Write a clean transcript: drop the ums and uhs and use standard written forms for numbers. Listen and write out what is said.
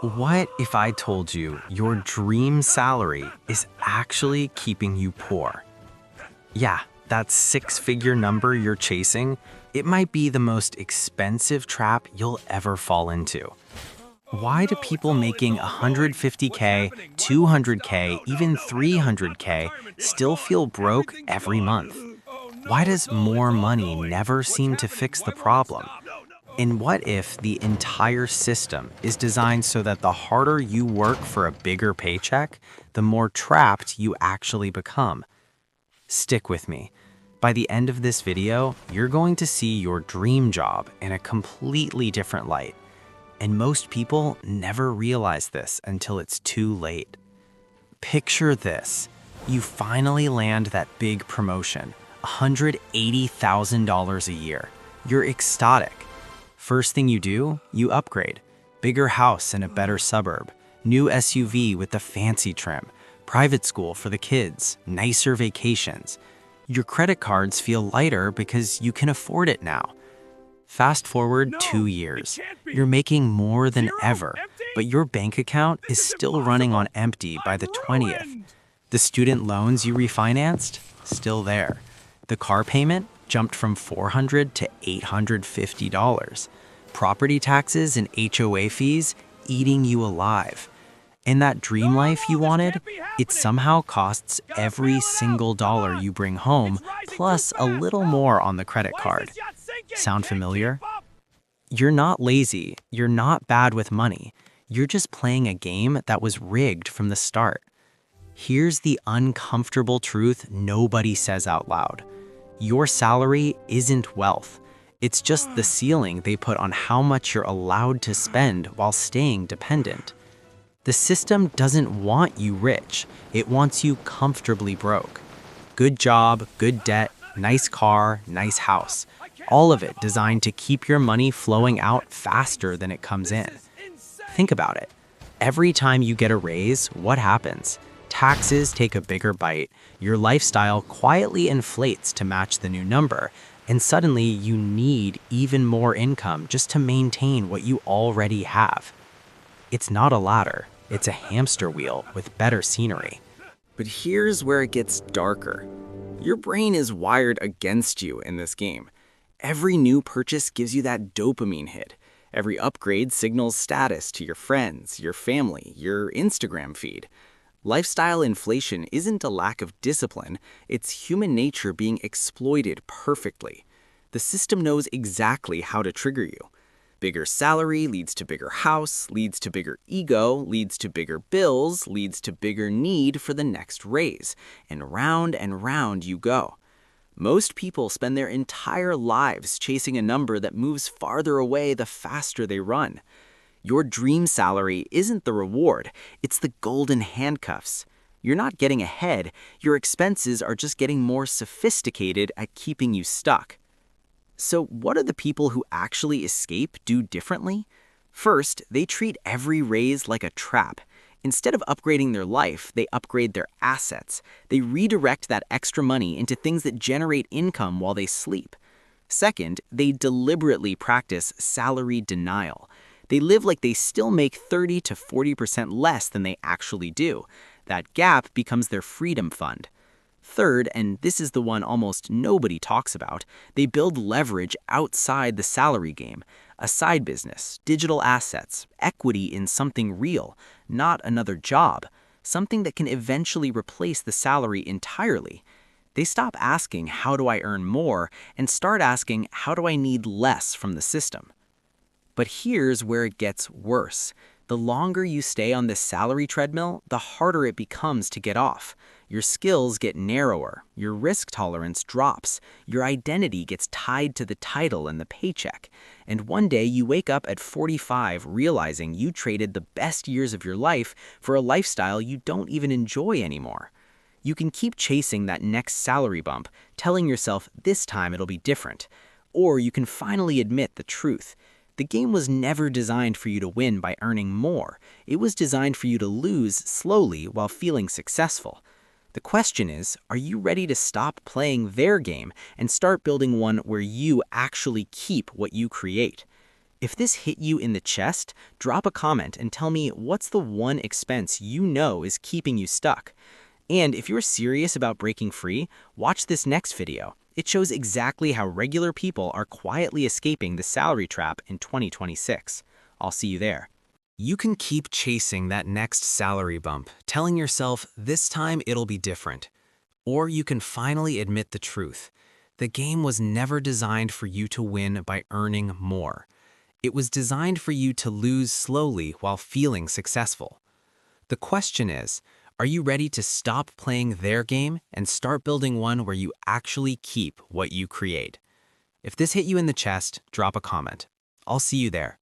What if I told you your dream salary is actually keeping you poor? Yeah, that six-figure number you're chasing, it might be the most expensive trap you'll ever fall into. Why do people making 150K, 200K, even 300K still feel broke every month? Why does more money never seem to fix the problem? And what if the entire system is designed so that the harder you work for a bigger paycheck, the more trapped you actually become? Stick with me. By the end of this video, you're going to see your dream job in a completely different light. And most people never realize this until it's too late. Picture this. You finally land that big promotion, $180,000 a year. You're ecstatic. First thing you do, you upgrade. Bigger house in a better suburb, new SUV with the fancy trim, private school for the kids, nicer vacations. Your credit cards feel lighter because you can afford it now. Fast forward 2 years. You're making more than ever, but your bank account is still running on empty by the 20th. The student loans you refinanced? Still there. The car payment jumped from $400 to $850. Property taxes and HOA fees eating you alive. And that dream life you wanted, it somehow costs every single dollar you bring home, plus a little more on the credit card. Sound familiar? You're not lazy, you're not bad with money. You're just playing a game that was rigged from the start. Here's the uncomfortable truth nobody says out loud. Your salary isn't wealth. It's just the ceiling they put on how much you're allowed to spend while staying dependent. The system doesn't want you rich. It wants you comfortably broke. Good job, good debt, nice car, nice house. All of it designed to keep your money flowing out faster than it comes in. Think about it. Every time you get a raise, what happens? Taxes take a bigger bite, your lifestyle quietly inflates to match the new number, and suddenly you need even more income just to maintain what you already have. It's not a ladder, it's a hamster wheel with better scenery. But here's where it gets darker. Your brain is wired against you in this game. Every new purchase gives you that dopamine hit. Every upgrade signals status to your friends, your family, your Instagram feed. Lifestyle inflation isn't a lack of discipline, it's human nature being exploited perfectly. The system knows exactly how to trigger you. Bigger salary leads to bigger house, leads to bigger ego, leads to bigger bills, leads to bigger need for the next raise, and round you go. Most people spend their entire lives chasing a number that moves farther away the faster they run. Your dream salary isn't the reward, it's the golden handcuffs. You're not getting ahead, your expenses are just getting more sophisticated at keeping you stuck. So what do the people who actually escape do differently? First, they treat every raise like a trap. Instead of upgrading their life, they upgrade their assets. They redirect that extra money into things that generate income while they sleep. Second, they deliberately practice salary denial. They live like they still make 30 to 40% less than they actually do. That gap becomes their freedom fund. Third, and this is the one almost nobody talks about, they build leverage outside the salary game. A side business, digital assets, equity in something real, not another job, something that can eventually replace the salary entirely. They stop asking, how do I earn more, and start asking, how do I need less from the system? But here's where it gets worse. The longer you stay on this salary treadmill, the harder it becomes to get off. Your skills get narrower, your risk tolerance drops, your identity gets tied to the title and the paycheck. And one day you wake up at 45 realizing you traded the best years of your life for a lifestyle you don't even enjoy anymore. You can keep chasing that next salary bump, telling yourself this time it'll be different. Or you can finally admit the truth. The game was never designed for you to win by earning more. It was designed for you to lose slowly while feeling successful. The question is, are you ready to stop playing their game and start building one where you actually keep what you create? If this hit you in the chest, drop a comment and tell me what's the one expense you know is keeping you stuck. And if you're serious about breaking free, watch this next video. It shows exactly how regular people are quietly escaping the salary trap in 2026. I'll see you there. You can keep chasing that next salary bump, telling yourself this time it'll be different. Or you can finally admit the truth. The game was never designed for you to win by earning more. It was designed for you to lose slowly while feeling successful. The question is, are you ready to stop playing their game and start building one where you actually keep what you create? If this hit you in the chest, drop a comment. I'll see you there.